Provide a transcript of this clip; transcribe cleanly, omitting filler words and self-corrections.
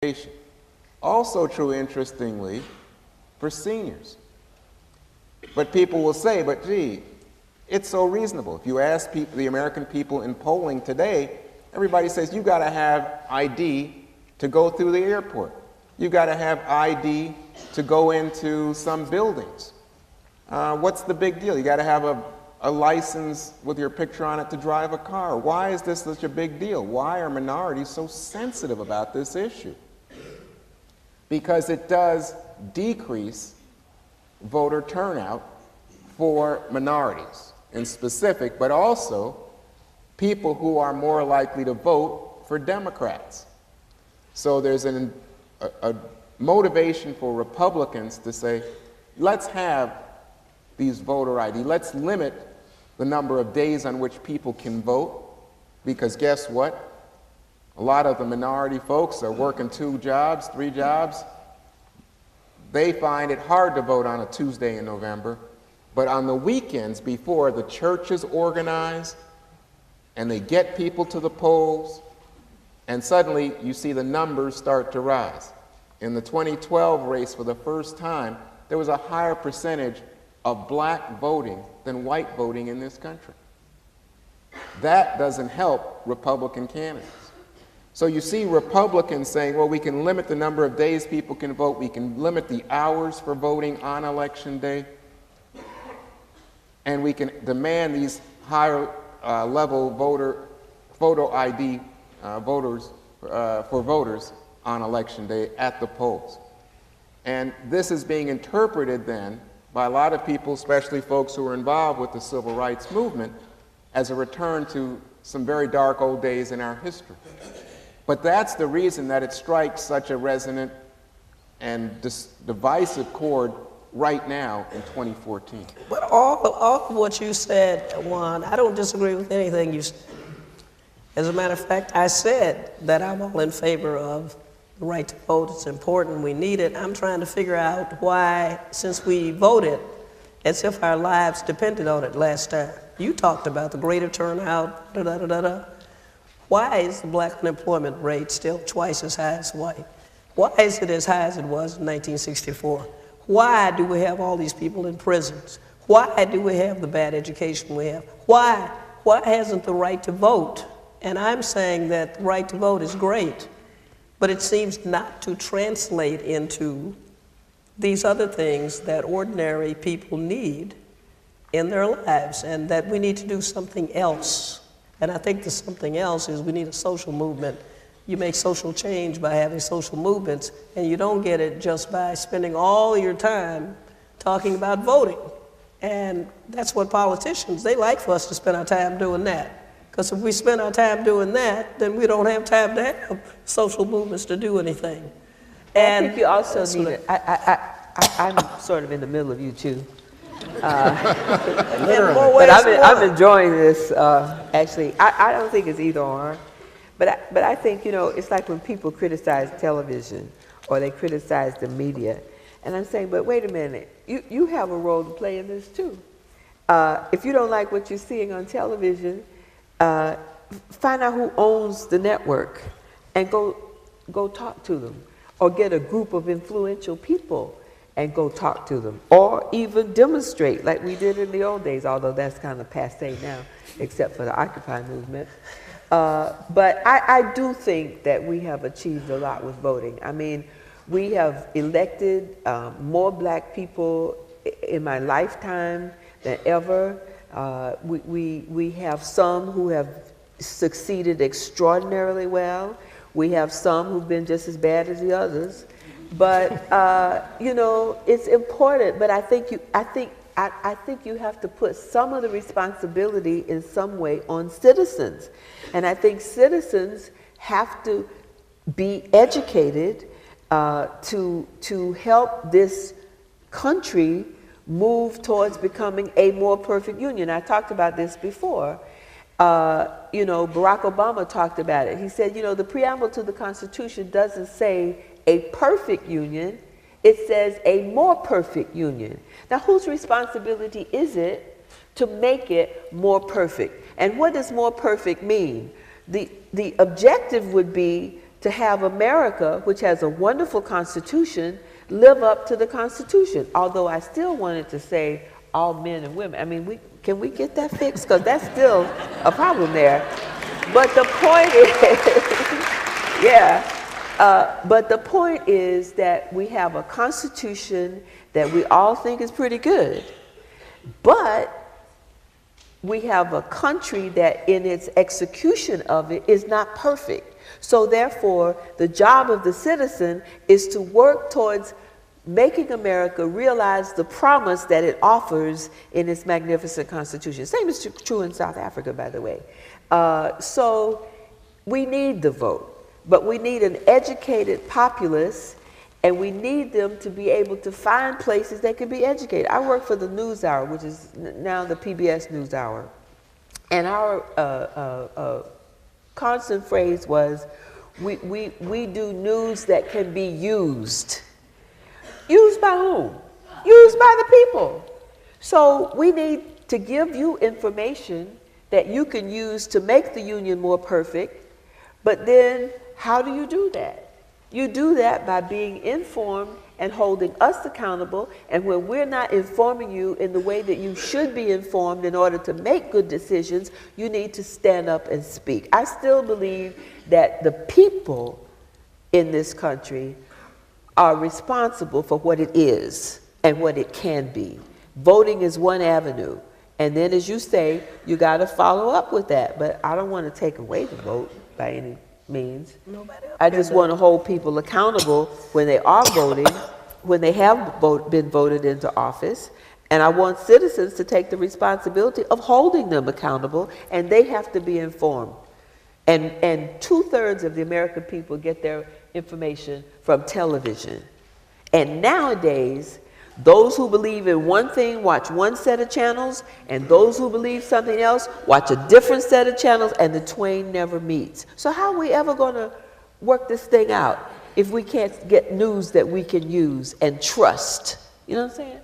education. Also true, interestingly, for seniors. But people will say, but gee, it's so reasonable. If you ask people, the American people in polling today, everybody says you got to have ID to go through the airport. You got to have ID to go into some buildings. What's the big deal? You got to have a license with your picture on it to drive a car. Why is this such a big deal? Why are minorities so sensitive about this issue? Because it does decrease voter turnout for minorities in specific, but also people who are more likely to vote for Democrats. So there's a motivation for Republicans to say, let's have these voter ID. Let's limit the number of days on which people can vote, because guess what? A lot of the minority folks are working 2 jobs, 3 jobs. They find it hard to vote on a Tuesday in November, but on the weekends before the churches organize and they get people to the polls, and suddenly you see the numbers start to rise. In the 2012 race, for the first time, there was a higher percentage of black voting than white voting in this country. That doesn't help Republican candidates. So you see Republicans saying, well, we can limit the number of days people can vote, we can limit the hours for voting on election day, and we can demand these higher level photo ID for voters on election day at the polls. And this is being interpreted then by a lot of people, especially folks who are involved with the civil rights movement, as a return to some very dark old days in our history. But that's the reason that it strikes such a resonant and divisive chord right now in 2014. But all of what you said, Juan, I don't disagree with anything you said. As a matter of fact, I said that I'm all in favor of the right to vote. It's important, we need it. I'm trying to figure out why, since we voted as if our lives depended on it last time. You talked about the greater turnout, da-da-da-da-da. Why is the black unemployment rate still twice as high as white? Why is it as high as it was in 1964? Why do we have all these people in prisons? Why do we have the bad education we have? Why hasn't the right to vote? And I'm saying that the right to vote is great, but it seems not to translate into these other things that ordinary people need in their lives, and that we need to do something else. And I think the something else is we need a social movement. You make social change by having social movements, and you don't get it just by spending all your time talking about voting. And that's what politicians, they like for us to spend our time doing that. Because if we spend our time doing that, then we don't have time to have social movements to do anything. And I think you also need it. I'm sort of in the middle of you too. But I'm enjoying this. Actually, I don't think it's either or. But I think, you know, it's like when people criticize television or they criticize the media. And I'm saying, but wait a minute, you have a role to play in this too. If you don't like what you're seeing on television, find out who owns the network and go talk to them. Or get a group of influential people and go talk to them. Or even demonstrate like we did in the old days, although that's kind of passé now, except for the Occupy movement. But I do think that we have achieved a lot with voting. I mean, we have elected more black people in my lifetime than ever. We have some who have succeeded extraordinarily well. We have some who've been just as bad as the others. But you know, it's important. But I think you have to put some of the responsibility in some way on citizens. And I think citizens have to be educated to help this country move towards becoming a more perfect union. I talked about this before. You know, Barack Obama talked about it. He said, you know, the preamble to the Constitution doesn't say a perfect union, it says a more perfect union. Now, whose responsibility is it to make it more perfect? And what does more perfect mean? The objective would be to have America, which has a wonderful Constitution, live up to the Constitution. Although I still wanted to say all men and women. I mean, can we get that fixed? Because that's still a problem there. But the point is, but the point is that we have a Constitution that we all think is pretty good. But we have a country that in its execution of it is not perfect. So therefore, the job of the citizen is to work towards making America realize the promise that it offers in its magnificent Constitution. Same is true in South Africa, by the way. So we need the vote, but we need an educated populace, and we need them to be able to find places they can be educated. I work for the NewsHour, which is now the PBS NewsHour. And our constant phrase was, we do news that can be used. Used by whom? Used by the people. So we need to give you information that you can use to make the union more perfect, but then how do you do that? You do that by being informed and holding us accountable, and when we're not informing you in the way that you should be informed in order to make good decisions, you need to stand up and speak. I still believe that the people in this country are responsible for what it is and what it can be. Voting is one avenue, and then as you say, you got to follow up with that, but I don't want to take away the vote by any means. I just want to hold people accountable when they are voting, when they have been voted into office, and I want citizens to take the responsibility of holding them accountable, and they have to be informed. And 2/3 of the American people get their information from television. And nowadays, those who believe in one thing watch one set of channels, and those who believe something else watch a different set of channels, and the twain never meets. So how are we ever going to work this thing out if we can't get news that we can use and trust? You know what I'm saying?